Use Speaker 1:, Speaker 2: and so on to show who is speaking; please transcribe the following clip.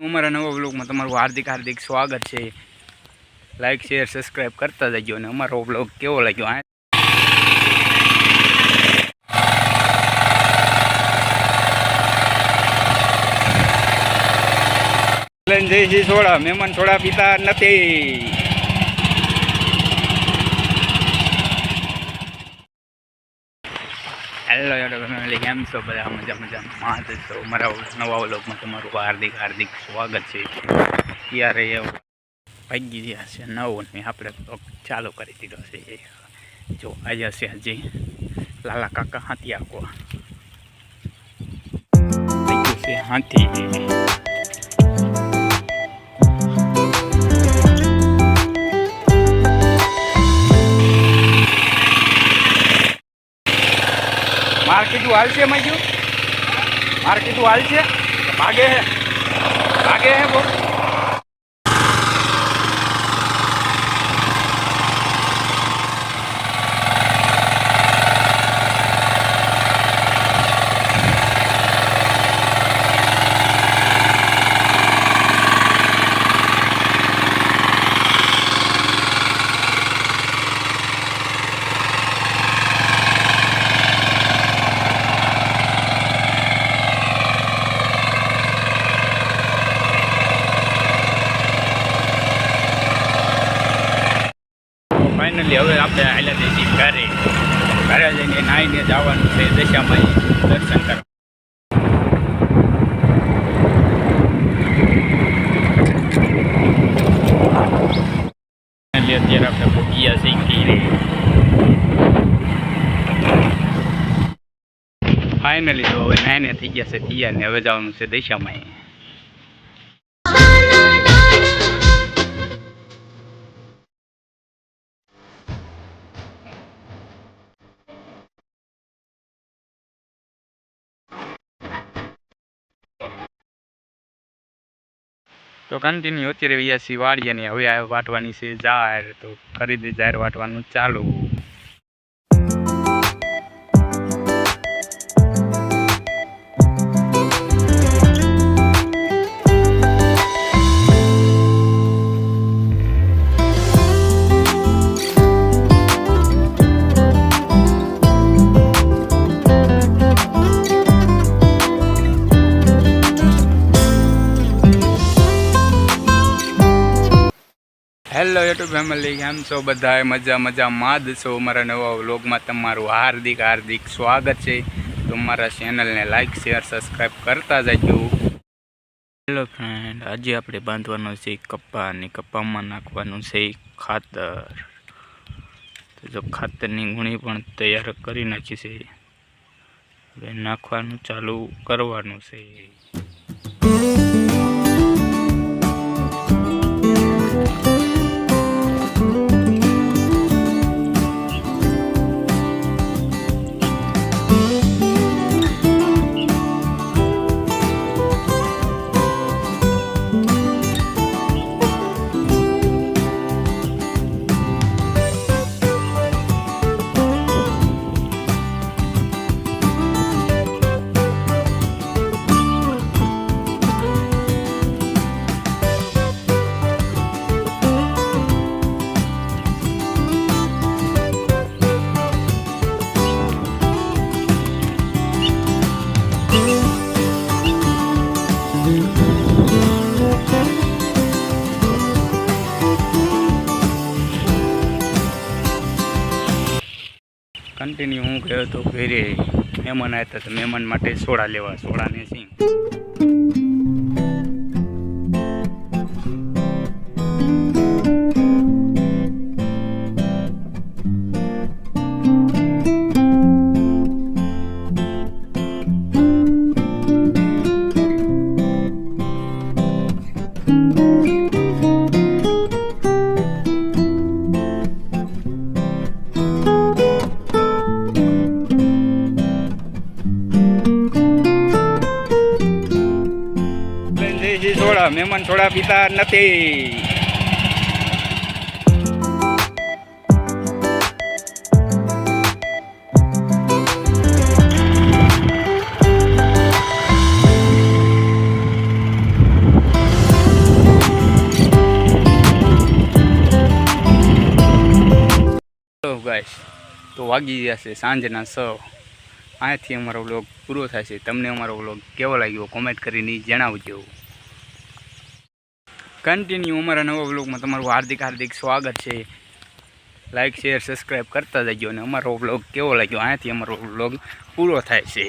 Speaker 1: અમારા નવા વ્લોગમાં તમારું હાર્દિક હાર્દિક સ્વાગત છે. લાઈક શેર સબસ્ક્રાઈબ કરતા જજો અને અમારો વ્લોગ કેવો લાગ્યો જય સોડા મહેમાન સોડા પીતા નથી. હેલો ફેમિલી, કેમ છો બધા? મજામાં તો મારા નવા વ્લોગમાં તમારું હાર્દિક હાર્દિક સ્વાગત છે. ત્યારે ભાગી ગયા છે 9 ને આપણે વ્લોગ ચાલુ કરી દીધો છે. જો આજે છે હજી લાલા કાકા હાથી આખવા છે. હાથી मार्केट हाल से मैं क्यों मार्केट हाल से भागे है वो ફાઇનલી હવે આપણે આવેલા જઈએ ઘરે જઈને નાહીને જવાનું છે દશામાં દર્શન કરવા. અત્યારે આપણે ભોગિયા શીખી ફાઇનલી તો હવે નાહીને થઈ ગયા છે તૈયાર ને હવે જવાનું છે દશામાં. તો કન્ટિન્યુ અત્યારે વ્યાસી વાળીએ ને હવે વાટવાની છે જાર, તો કરી દે જાર વાટવાનું ચાલુ. હેલો યુટ્યુબ ફેમિલી, કેમ છો બધા? મજામાં જ છો? મારા નવા વ્લોગમાં તમારું હાર્દિક હાર્દિક સ્વાગત છે. તો મારા ચેનલને લાઈક શેર સબસ્ક્રાઈબ કરતા જજો. હેલો ફ્રેન્ડ, આજે આપણે બાંધવાનો છે કપ્પા અને કપ્પામાં નાખવાનું છે ખાતર. તો જો ખાતરની ગુણી પણ તૈયાર કરી નાખી છે, હવે નાખવાનું ચાલુ કરવાનું છે. કન્ટિન્યુ હું ગયો તો ઘરે મહેમાન આવ્યા હતા, તો મહેમાન માટે સોડા લેવા, સોડાને સિંગ. સોડા મહેમાન સોડા પીતા નથી. હેલો ગાઈસ, તો વાગી ગયા છે સાંજના 6. અહીંયાથી અમારો વ્લોગ પૂરો થાય છે. તમને અમારો વ્લોગ કેવો લાગ્યો કોમેન્ટ કરીને જણાવજો. કન્ટિન્યુ અમારા નવા વ્લોગમાં તમારું હાર્દિક સ્વાગત છે. લાઇક શેર સબસ્ક્રાઈબ કરતા જજો અને અમારો વ્લોગ કેવો લાગ્યો અહીંયાથી અમારો વ્લોગ પૂરો થાય છે.